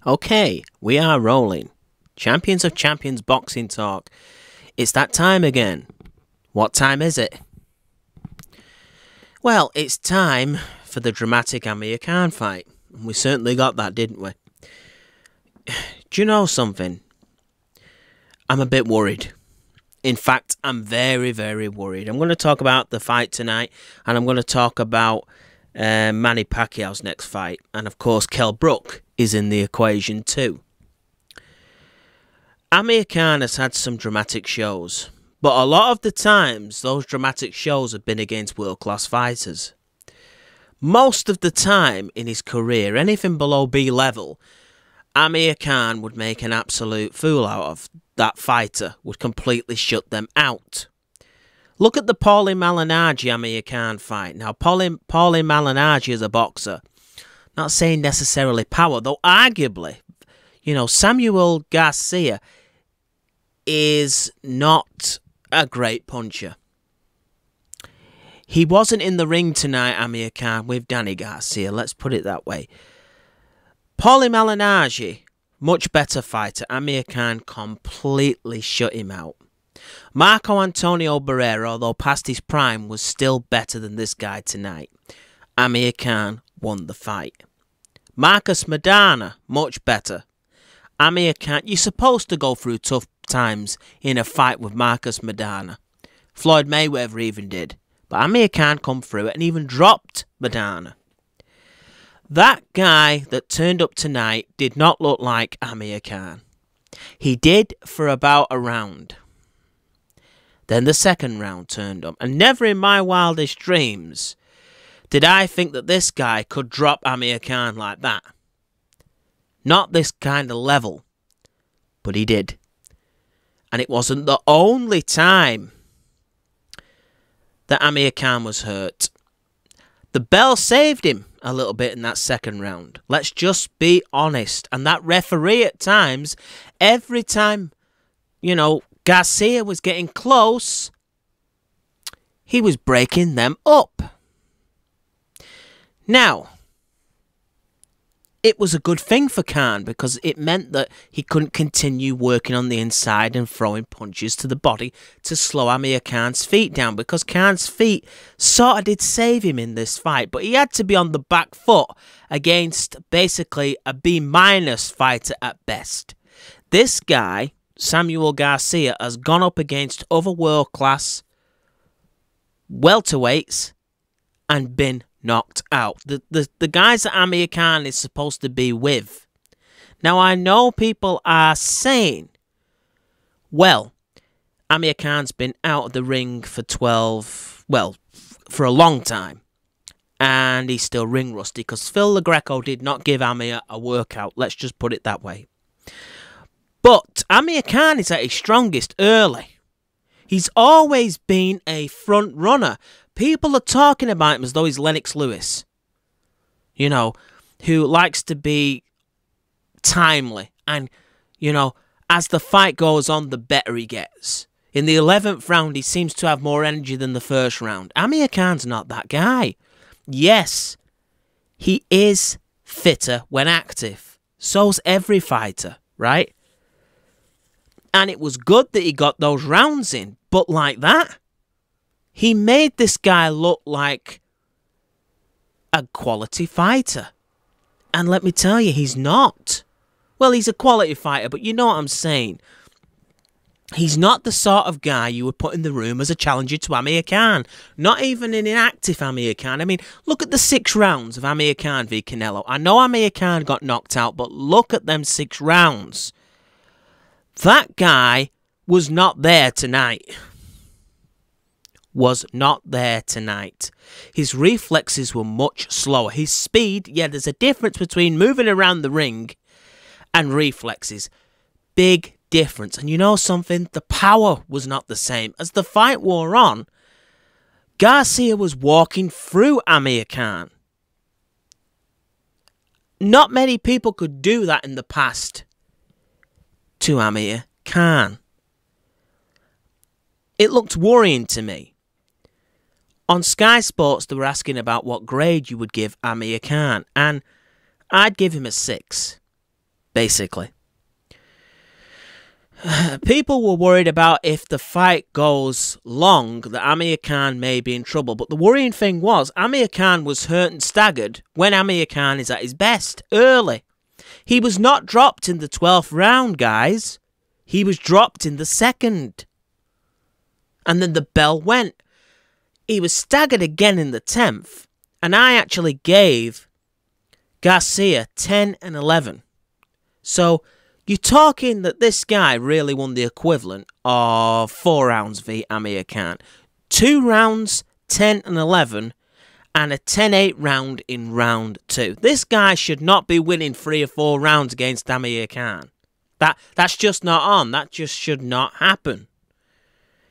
Okay, we are rolling. Champions of Champions boxing talk. It's that time again. What time is it? Well, it's time for the dramatic Amir Khan fight. We certainly got that, didn't we? Do you know something? I'm a bit worried. In fact, I'm very, very worried. I'm going to talk about the fight tonight, and I'm going to talk about Manny Pacquiao's next fight. And of course, Brook is in the equation too. Amir Khan has had some dramatic shows, but a lot of the times, those dramatic shows have been against world-class fighters. Most of the time in his career, anything below B level, Amir Khan would make an absolute fool out of. That fighter would completely shut them out. Look at the Paulie Malignaggi Amir Khan fight. Now, Paulie Malignaggi is a boxer. Not saying necessarily power, though arguably, Samuel Garcia is not a great puncher. He wasn't in the ring tonight, Amir Khan, with Danny Garcia. Let's put it that way. Paulie Malignaggi, much better fighter. Amir Khan completely shut him out. Marco Antonio Barrera, although past his prime, was still better than this guy tonight. Amir Khan won the fight. Marcus Maidana, much better. Amir Khan, you're supposed to go through tough times in a fight with Marcus Maidana. Floyd Mayweather even did. But Amir Khan come through it and even dropped Maidana. That guy that turned up tonight did not look like Amir Khan. He did for about a round. Then the second round turned up. And never in my wildest dreams did I think that this guy could drop Amir Khan like that. Not this kind of level. But he did. And it wasn't the only time that Amir Khan was hurt. The bell saved him a little bit in that second round. Let's just be honest. And that referee at times, every time, Garcia was getting close, he was breaking them up. Now, it was a good thing for Khan because it meant that he couldn't continue working on the inside and throwing punches to the body to slow Amir Khan's feet down, because Khan's feet sort of did save him in this fight, but he had to be on the back foot against basically a B- fighter at best. This guy, Samuel Garcia, has gone up against other world-class welterweights and been knocked out. The guys that Amir Khan is supposed to be with. Now, I know people are saying, well, Amir Khan's been out of the ring for for a long time. And he's still ring rusty because Phil LaGreco did not give Amir a workout. Let's just put it that way. But Amir Khan is at his strongest early. He's always been a front runner. People are talking about him as though he's Lennox Lewis. Who likes to be timely. And, as the fight goes on, the better he gets. In the 11th round, he seems to have more energy than the first round. Amir Khan's not that guy. Yes, he is fitter when active. So's every fighter, right? And it was good that he got those rounds in. But like that, he made this guy look like a quality fighter. And let me tell you, he's not. Well, he's a quality fighter, but you know what I'm saying. He's not the sort of guy you would put in the room as a challenger to Amir Khan. Not even an inactive Amir Khan. I mean, look at the 6 rounds of Amir Khan v Canelo. I know Amir Khan got knocked out, but look at them 6 rounds. That guy was not there tonight. Was not there tonight. His reflexes were much slower. His speed, yeah, there's a difference between moving around the ring and reflexes. Big difference. And you know something? The power was not the same. As the fight wore on, Garcia was walking through Amir Khan. Not many people could do that in the past to Amir Khan. It looked worrying to me. On Sky Sports, they were asking about what grade you would give Amir Khan, and I'd give him a 6. basically. People were worried about if the fight goes long, that Amir Khan may be in trouble. But the worrying thing was, Amir Khan was hurt and staggered when Amir Khan is at his best, early. He was not dropped in the 12th round, guys. He was dropped in the 2nd. And then the bell went. He was staggered again in the 10th. And I actually gave Garcia 10 and 11. So you're talking that this guy really won the equivalent of 4 rounds v Amir Khan. 2 rounds, 10 and 11, and a 10-8 round in round 2. This guy should not be winning 3 or 4 rounds against Amir Khan. That's just not on. That just should not happen.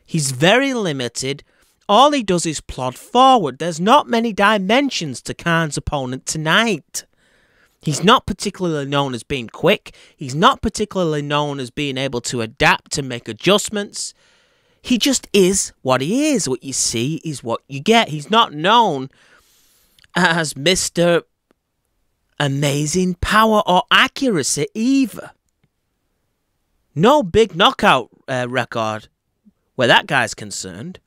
He's very limited. All he does is plod forward. There's not many dimensions to Khan's opponent tonight. He's not particularly known as being quick. He's not particularly known as being able to adapt and make adjustments. He just is what he is. What you see is what you get. He's not known as Mr. Amazing power or accuracy either. No big knockout record where that guy's concerned.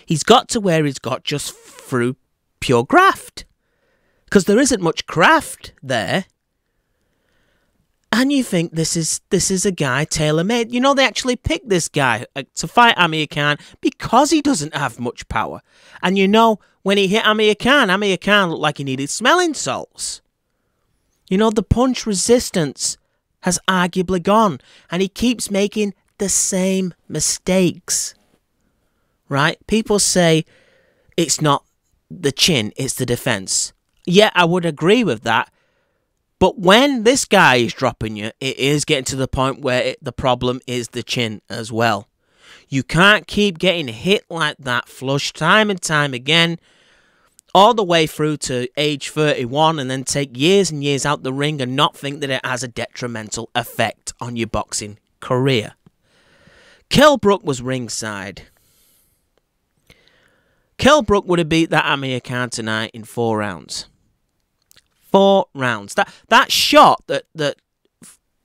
He's got to where he's got just through pure graft. Because there isn't much craft there. And you think this is a guy tailor-made. You know, they actually picked this guy to fight Amir Khan because he doesn't have much power. And you know, when he hit Amir Khan looked like he needed smelling salts. You know, the punch resistance has arguably gone. And he keeps making the same mistakes. Right? People say it's not the chin, it's the defense. Yeah, I would agree with that. But when this guy is dropping you, it is getting to the point where the problem is the chin as well. You can't keep getting hit like that flush time and time again, all the way through to age 31, and then take years and years out the ring and not think that it has a detrimental effect on your boxing career. Kell Brook was ringside. Kell Brook would have beat that Amir Khan tonight in 4 rounds. 4 rounds. That shot that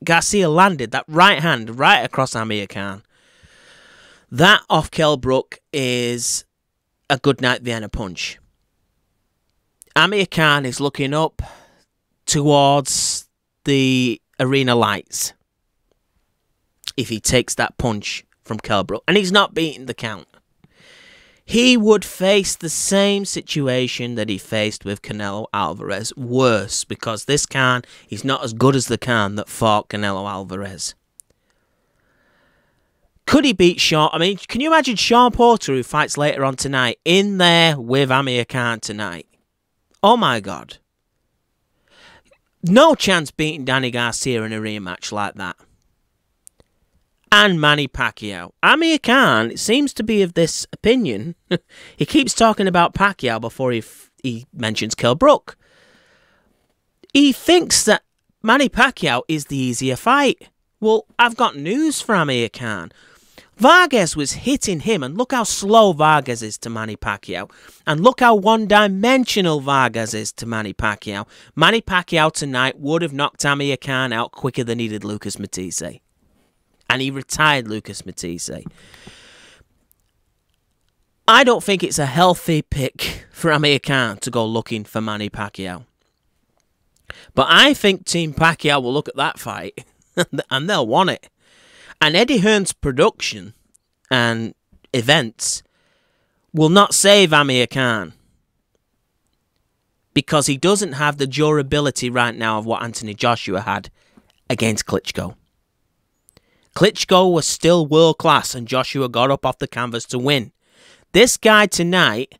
Garcia landed, that right hand right across Amir Khan, that off Kell Brook is a good night Vienna punch. Amir Khan is looking up towards the arena lights if he takes that punch from Kell Brook, and he's not beating the count. He would face the same situation that he faced with Canelo Alvarez, worse, because this Khan is not as good as the Khan that fought Canelo Alvarez. Could he beat Sean? I mean, can you imagine Sean Porter, who fights later on tonight, in there with Amir Khan tonight? Oh my God. No chance beating Danny Garcia in a rematch like that. And Manny Pacquiao. Amir Khan seems to be of this opinion. He keeps talking about Pacquiao before he mentions Kell Brook. He thinks that Manny Pacquiao is the easier fight. Well, I've got news for Amir Khan. Vargas was hitting him, and look how slow Vargas is to Manny Pacquiao. And look how one-dimensional Vargas is to Manny Pacquiao. Manny Pacquiao tonight would have knocked Amir Khan out quicker than he did Lucas Matisse. And he retired Lucas Matisse. I don't think it's a healthy pick for Amir Khan to go looking for Manny Pacquiao. But I think Team Pacquiao will look at that fight and they'll want it. And Eddie Hearn's production and events will not save Amir Khan, because he doesn't have the durability right now of what Anthony Joshua had against Klitschko. Klitschko was still world class and Joshua got up off the canvas to win. This guy tonight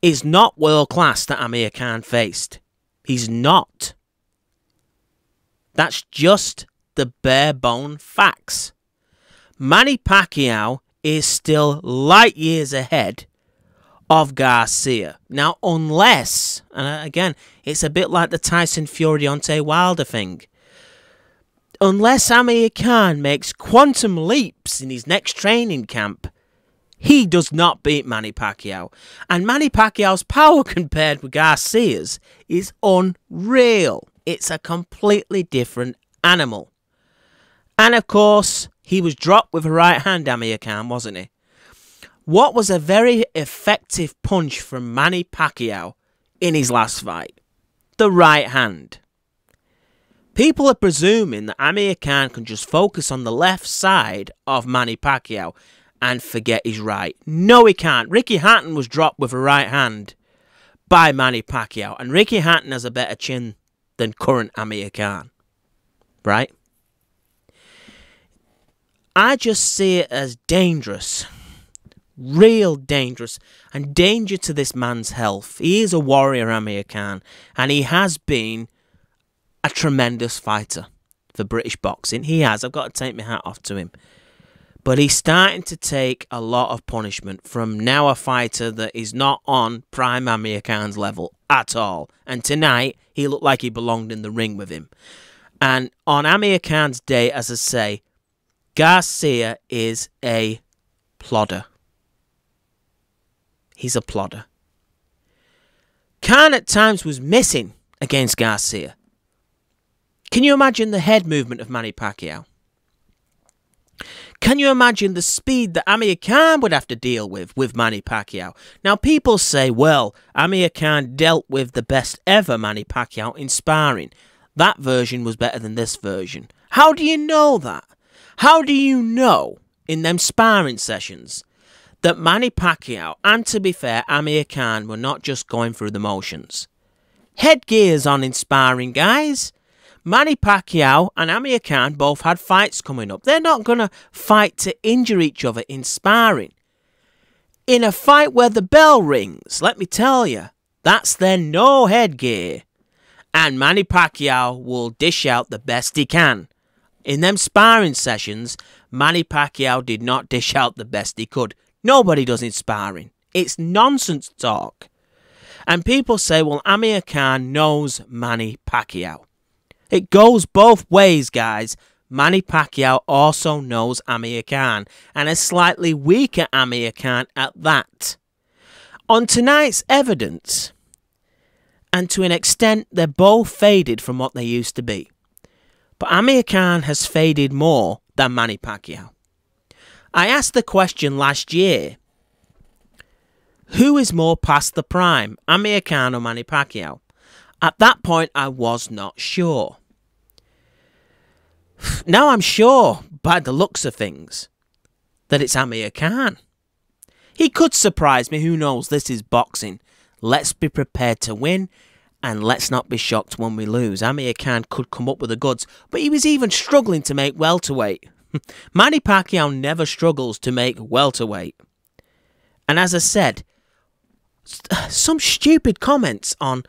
is not world class that Amir Khan faced. He's not. That's just the bare bone facts. Manny Pacquiao is still light years ahead of Garcia. Now, unless, and again, it's a bit like the Tyson Fury-Deontay Wilder thing. Unless Amir Khan makes quantum leaps in his next training camp, he does not beat Manny Pacquiao. And Manny Pacquiao's power compared with Garcia's is unreal. It's a completely different animal. And of course, he was dropped with a right hand, Amir Khan, wasn't he? What was a very effective punch from Manny Pacquiao in his last fight? The right hand. People are presuming that Amir Khan can just focus on the left side of Manny Pacquiao and forget his right. No, he can't. Ricky Hatton was dropped with a right hand by Manny Pacquiao, and Ricky Hatton has a better chin than current Amir Khan. Right? I just see it as dangerous. Real dangerous. And danger to this man's health. He is a warrior, Amir Khan. And he has been a tremendous fighter for British boxing. He has. I've got to take my hat off to him. But he's starting to take a lot of punishment from now a fighter that is not on prime Amir Khan's level at all. And tonight, he looked like he belonged in the ring with him. And on Amir Khan's day, as I say, Garcia is a plodder. He's a plodder. Khan at times was missing against Garcia. Can you imagine the head movement of Manny Pacquiao? Can you imagine the speed that Amir Khan would have to deal with Manny Pacquiao? Now, people say, well, Amir Khan dealt with the best ever Manny Pacquiao in sparring. That version was better than this version. How do you know that? How do you know in them sparring sessions that Manny Pacquiao, and to be fair, Amir Khan, were not just going through the motions? Headgear's on in sparring, guys. Manny Pacquiao and Amir Khan both had fights coming up. They're not going to fight to injure each other in sparring. In a fight where the bell rings, let me tell you, that's then no headgear. And Manny Pacquiao will dish out the best he can. In them sparring sessions, Manny Pacquiao did not dish out the best he could. Nobody does in sparring. It's nonsense talk. And people say, well, Amir Khan knows Manny Pacquiao. It goes both ways, guys. Manny Pacquiao also knows Amir Khan, and a slightly weaker Amir Khan at that. On tonight's evidence, and to an extent, they're both faded from what they used to be. But Amir Khan has faded more than Manny Pacquiao. I asked the question last year, who is more past the prime, Amir Khan or Manny Pacquiao? At that point, I was not sure. Now I'm sure, by the looks of things, that it's Amir Khan. He could surprise me, who knows, this is boxing. Let's be prepared to win, and let's not be shocked when we lose. Amir Khan could come up with the goods, but he was even struggling to make welterweight. Manny Pacquiao never struggles to make welterweight. And as I said, some stupid comments on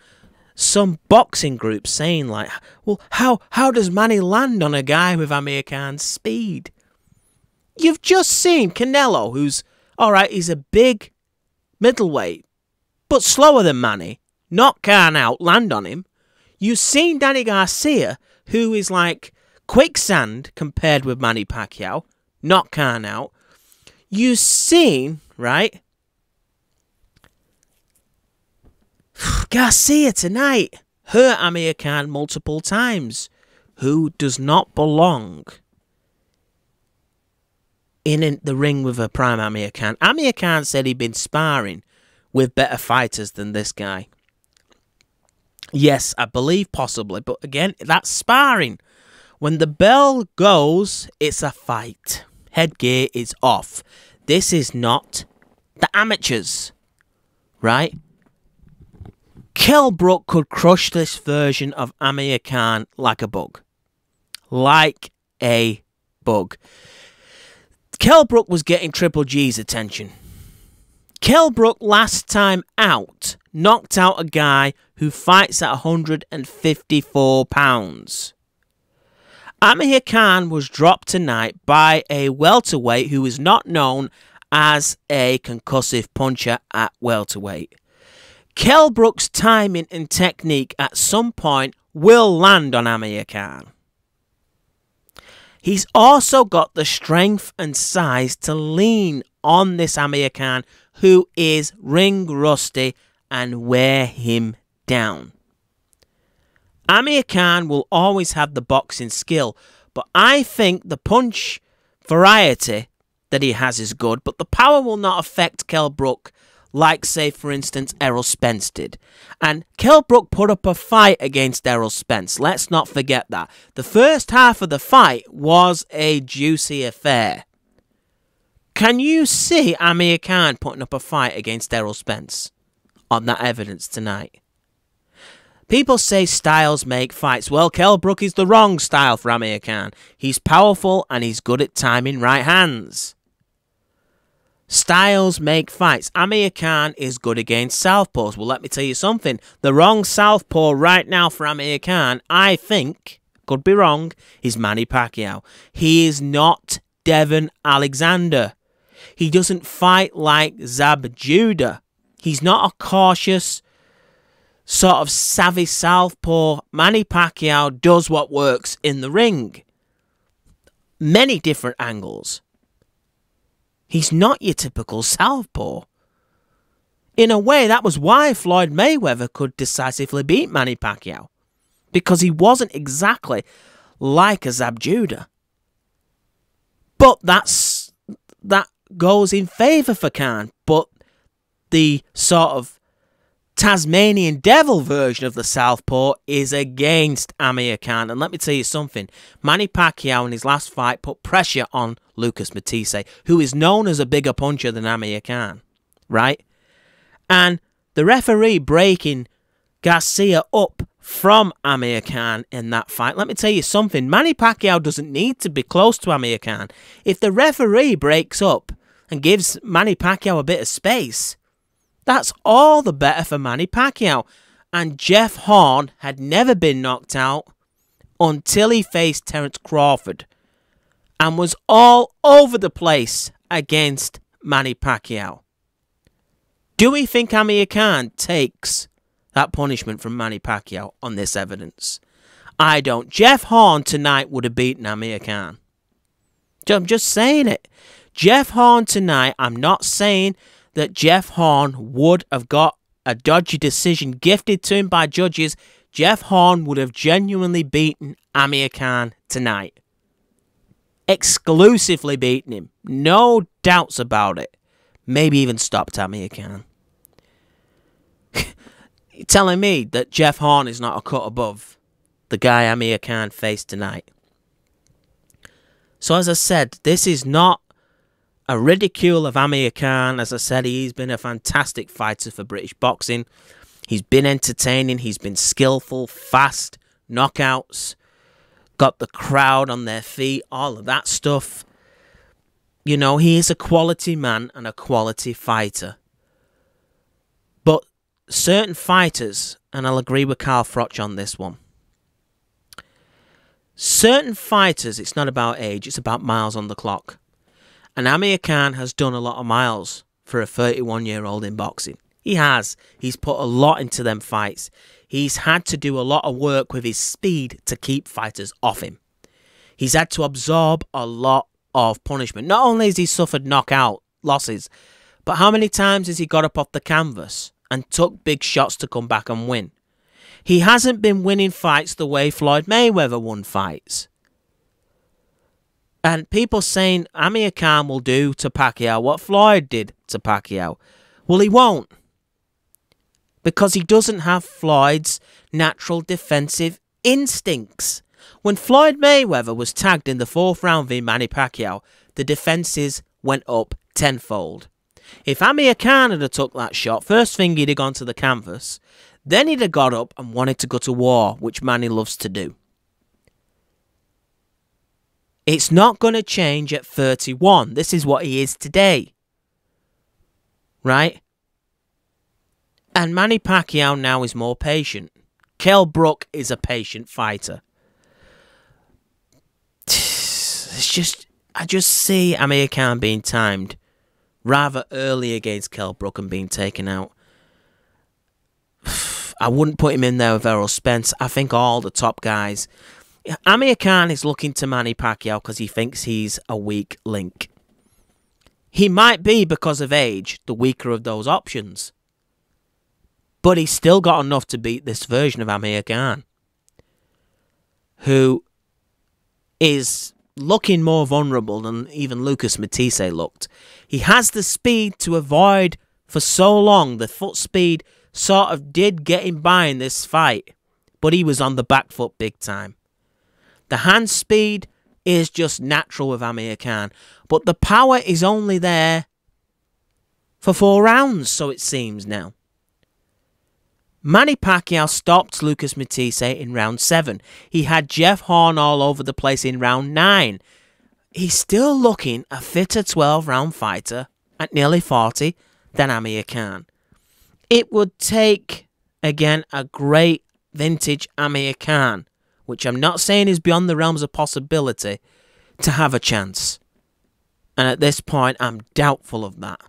some boxing groups saying like, well, how does Manny land on a guy with Amir Khan's speed? You've just seen Canelo, who's, alright, he's a big middleweight, but slower than Manny, knock Khan out, land on him. You've seen Danny Garcia, who is like quicksand compared with Manny Pacquiao, knock Khan out. You've seen, right, Garcia tonight hurt Amir Khan multiple times, who does not belong in the ring with a prime Amir Khan. Amir Khan said he'd been sparring with better fighters than this guy. Yes, I believe possibly, but again, that's sparring. When the bell goes, it's a fight. Headgear is off. This is not the amateurs, right? Kell Brook could crush this version of Amir Khan like a bug. Like a bug. Kell Brook was getting Triple G's attention. Kell Brook last time out knocked out a guy who fights at 154 pounds. Amir Khan was dropped tonight by a welterweight who is not known as a concussive puncher at welterweight. Kell Brook's timing and technique at some point will land on Amir Khan. He's also got the strength and size to lean on this Amir Khan, who is ring rusty, and wear him down. Amir Khan will always have the boxing skill, but I think the punch variety that he has is good, but the power will not affect Kell Brook like, say, for instance, Errol Spence did. And Kell Brook put up a fight against Errol Spence. Let's not forget that. The first half of the fight was a juicy affair. Can you see Amir Khan putting up a fight against Errol Spence on that evidence tonight? People say styles make fights. Well, Kell Brook is the wrong style for Amir Khan. He's powerful and he's good at timing right hands. Styles make fights. Amir Khan is good against southpaws. Well, let me tell you something. The wrong southpaw right now for Amir Khan, I think, could be wrong, is Manny Pacquiao. He is not Devon Alexander. He doesn't fight like Zab Judah. He's not a cautious, sort of savvy southpaw. Manny Pacquiao does what works in the ring. Many different angles. He's not your typical southpaw. In a way, that was why Floyd Mayweather could decisively beat Manny Pacquiao. Because he wasn't exactly like a Zab Judah. But that goes in favour for Khan. But the sort of Tasmanian devil version of the southpaw is against Amir Khan. And let me tell you something. Manny Pacquiao in his last fight put pressure on Lucas Matisse, who is known as a bigger puncher than Amir Khan. Right? And the referee breaking Garcia up from Amir Khan in that fight. Let me tell you something. Manny Pacquiao doesn't need to be close to Amir Khan. If the referee breaks up and gives Manny Pacquiao a bit of space, that's all the better for Manny Pacquiao. And Jeff Horn had never been knocked out until he faced Terence Crawford and was all over the place against Manny Pacquiao. Do we think Amir Khan takes that punishment from Manny Pacquiao on this evidence? I don't. Jeff Horn tonight would have beaten Amir Khan. I'm just saying it. Jeff Horn tonight, I'm not saying that Jeff Horn would have got a dodgy decision gifted to him by judges. Jeff Horn would have genuinely beaten Amir Khan tonight. Exclusively beaten him. No doubts about it. Maybe even stopped Amir Khan. You're telling me that Jeff Horn is not a cut above the guy Amir Khan faced tonight. So as I said, this is not a ridicule of Amir Khan. As I said, he's been a fantastic fighter for British boxing. He's been entertaining. He's been skillful, fast, knockouts, got the crowd on their feet, all of that stuff. You know, he is a quality man and a quality fighter. But certain fighters, and I'll agree with Carl Froch on this one, certain fighters, it's not about age, it's about miles on the clock. And Amir Khan has done a lot of miles for a 31-year-old in boxing. He has. He's put a lot into them fights. He's had to do a lot of work with his speed to keep fighters off him. He's had to absorb a lot of punishment. Not only has he suffered knockout losses, but how many times has he got up off the canvas and took big shots to come back and win? He hasn't been winning fights the way Floyd Mayweather won fights. And people saying Amir Khan will do to Pacquiao what Floyd did to Pacquiao. Well, he won't. Because he doesn't have Floyd's natural defensive instincts. When Floyd Mayweather was tagged in the 4th round v Manny Pacquiao, the defences went up tenfold. If Amir Khan had took that shot, first thing he'd have gone to the canvas, then he'd have got up and wanted to go to war, which Manny loves to do. It's not going to change at 31. This is what he is today. Right? And Manny Pacquiao now is more patient. Kell Brook is a patient fighter. It's just, I just see Amir Khan being timed rather early against Kell Brook and being taken out. I wouldn't put him in there with Errol Spence. I think all the top guys. Amir Khan is looking to Manny Pacquiao because he thinks he's a weak link. He might be, because of age, the weaker of those options. But he's still got enough to beat this version of Amir Khan. who is looking more vulnerable than even Lucas Matisse looked. He has the speed to avoid for so long. The foot speed sort of did get him by in this fight, but he was on the back foot big time. The hand speed is just natural with Amir Khan, but the power is only there for 4 rounds, so it seems now. Manny Pacquiao stopped Lucas Matisse in round 7. He had Jeff Horn all over the place in round 9. He's still looking a fitter 12-round fighter at nearly 40 than Amir Khan. It would take, again, a great vintage Amir Khan, which I'm not saying is beyond the realms of possibility, to have a chance. And at this point, I'm doubtful of that.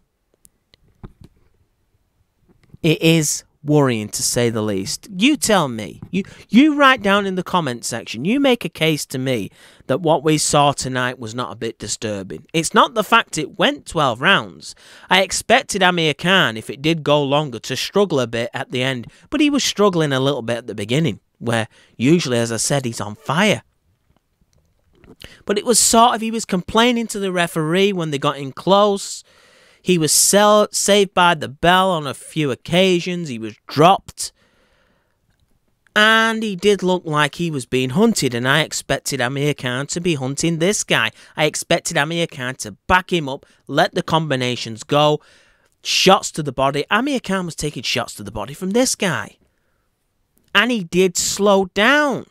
It is worrying, to say the least. You tell me. You write down in the comment section. You make a case to me that what we saw tonight was not a bit disturbing. It's not the fact it went 12 rounds. I expected Amir Khan, if it did go longer, to struggle a bit at the end. But he was struggling a little bit at the beginning, where usually, as I said, he's on fire. But it was sort of, he was complaining to the referee when they got in close. He was saved by the bell on a few occasions. He was dropped. And he did look like he was being hunted. And I expected Amir Khan to be hunting this guy. I expected Amir Khan to back him up, let the combinations go. Shots to the body. Amir Khan was taking shots to the body from this guy. And he did slow down.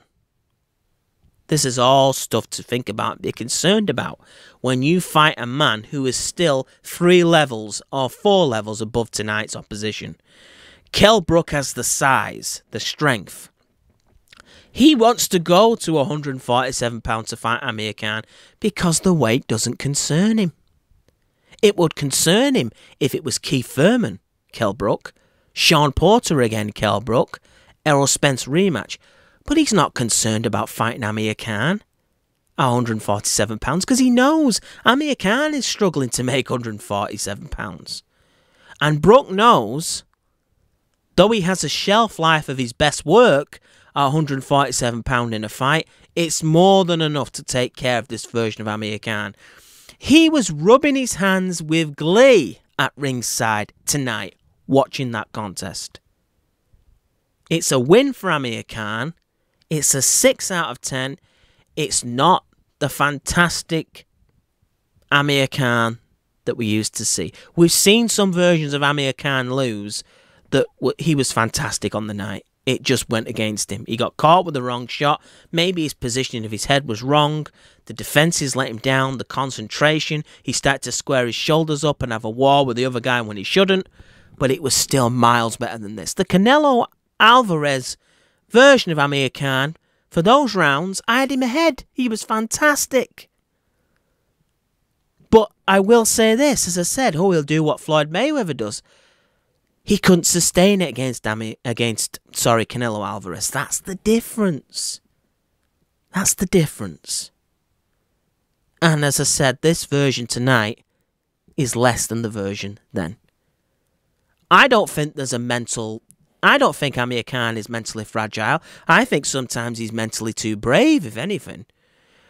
This is all stuff to think about, be concerned about when you fight a man who is still 3 levels or 4 levels above tonight's opposition. Kell Brook has the size, the strength. He wants to go to 147 pounds to fight Amir Khan because the weight doesn't concern him. It would concern him if it was Keith Thurman, Kell Brook, Sean Porter again, Kell Brook, Errol Spence rematch. But he's not concerned about fighting Amir Khan at 147 pounds because he knows Amir Khan is struggling to make 147 pounds. And Brook knows, though he has a shelf life of his best work at 147 pounds in a fight, it's more than enough to take care of this version of Amir Khan. He was rubbing his hands with glee at ringside tonight, watching that contest. It's a win for Amir Khan. It's a 6 out of 10. It's not the fantastic Amir Khan that we used to see. We've seen some versions of Amir Khan lose that he was fantastic on the night. It just went against him. He got caught with the wrong shot. Maybe his positioning of his head was wrong. The defenses let him down. The concentration. He started to square his shoulders up and have a war with the other guy when he shouldn't. But it was still miles better than this. The Canelo Alvarez version of Amir Khan, for those rounds, I had him ahead. He was fantastic. But I will say this, as I said, he'll do what Floyd Mayweather does. He couldn't sustain it against Canelo Alvarez. That's the difference. That's the difference. And as I said, this version tonight is less than the version then. I don't think Amir Khan is mentally fragile. I think sometimes he's mentally too brave, if anything.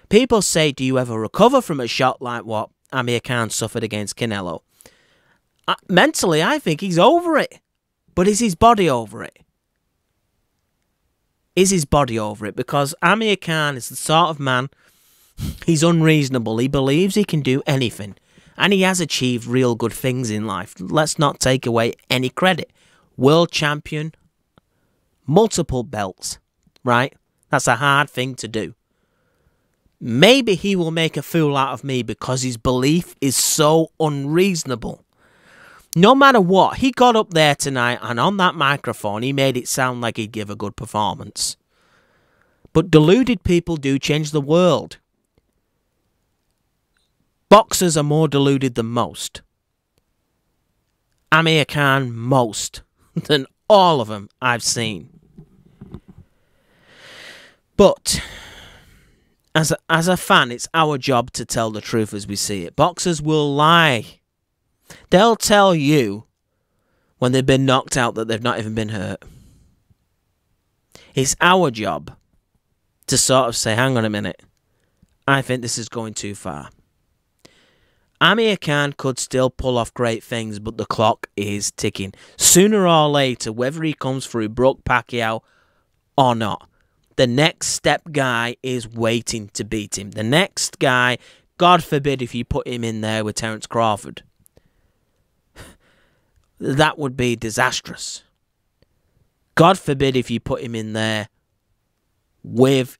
People say, do you ever recover from a shot like what Amir Khan suffered against Canelo? Mentally, I think he's over it. But is his body over it? Is his body over it? Because Amir Khan is the sort of man, he's unreasonable. He believes he can do anything. And he has achieved real good things in life. Let's not take away any credit. World champion, multiple belts, right? That's a hard thing to do. Maybe he will make a fool out of me because his belief is so unreasonable. No matter what, he got up there tonight and on that microphone, he made it sound like he'd give a good performance. But deluded people do change the world. Boxers are more deluded than most. Amir Khan, most than all of them I've seen. But as a fan, it's our job to tell the truth as we see it. Boxers will lie. They'll tell you when they've been knocked out that they've not even been hurt. It's our job to sort of say, hang on a minute, I think this is going too far. Amir Khan could still pull off great things, but the clock is ticking. Sooner or later, whether he comes through Brook, Pacquiao or not, the next step guy is waiting to beat him. The next guy, God forbid if you put him in there with Terence Crawford, that would be disastrous. God forbid if you put him in there with,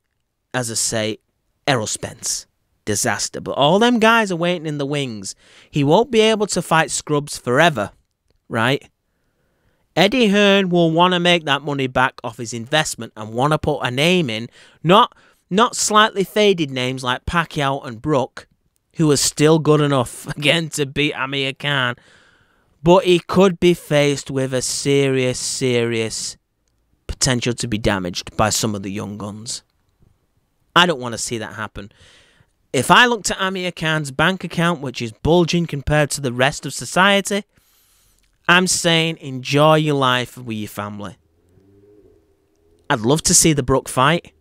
as I say, Errol Spence. Disaster. But all them guys are waiting in the wings. He won't be able to fight scrubs forever, right? Eddie Hearn will want to make that money back off his investment and want to put a name in, not slightly faded names like Pacquiao and Brook, who are still good enough, again, to beat Amir Khan. But he could be faced with a serious potential to be damaged by some of the young guns. I don't want to see that happen. If I looked at Amir Khan's bank account, which is bulging compared to the rest of society, I'm saying enjoy your life with your family. I'd love to see the Brook fight,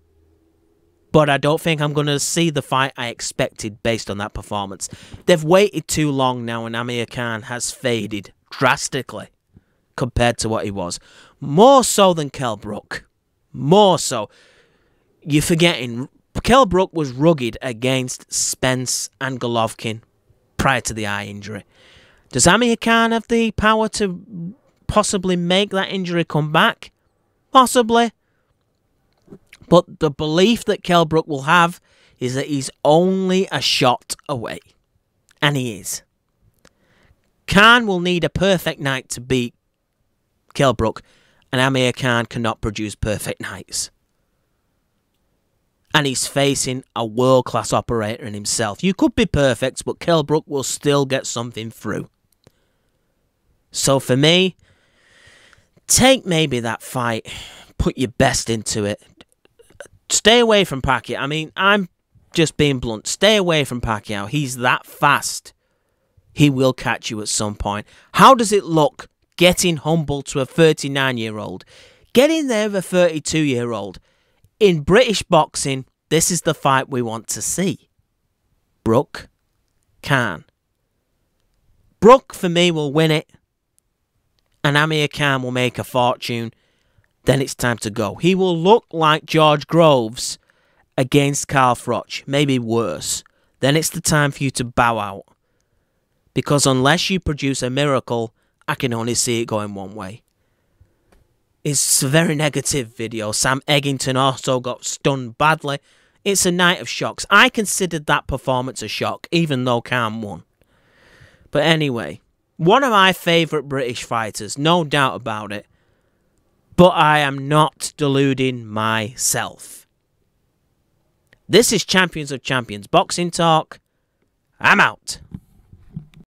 but I don't think I'm going to see the fight I expected based on that performance. They've waited too long now, and Amir Khan has faded drastically compared to what he was. More so than Kell Brook. More so. You're forgetting, Kell Brook was rugged against Spence and Golovkin prior to the eye injury. Does Amir Khan have the power to possibly make that injury come back? Possibly. But the belief that Kell Brook will have is that he's only a shot away. And he is. Khan will need a perfect night to beat Kell Brook, and Amir Khan cannot produce perfect nights. And he's facing a world-class operator in himself. You could be perfect, but Kell Brook will still get something through. So for me, take maybe that fight, put your best into it. Stay away from Pacquiao. I mean, I'm just being blunt. Stay away from Pacquiao. He's that fast. He will catch you at some point. How does it look getting humbled to a 39-year-old? Get in there with a 32-year-old. In British boxing, this is the fight we want to see. Brook, Khan. Brook, for me, will win it. And Amir Khan will make a fortune. Then it's time to go. He will look like George Groves against Carl Froch. Maybe worse. Then it's the time for you to bow out. Because unless you produce a miracle, I can only see it going one way. It's a very negative video. Sam Eggington also got stunned badly. It's a night of shocks. I considered that performance a shock, even though Khan won. But anyway, one of my favourite British fighters, no doubt about it. But I am not deluding myself. This is Champions of Champions Boxing Talk. I'm out.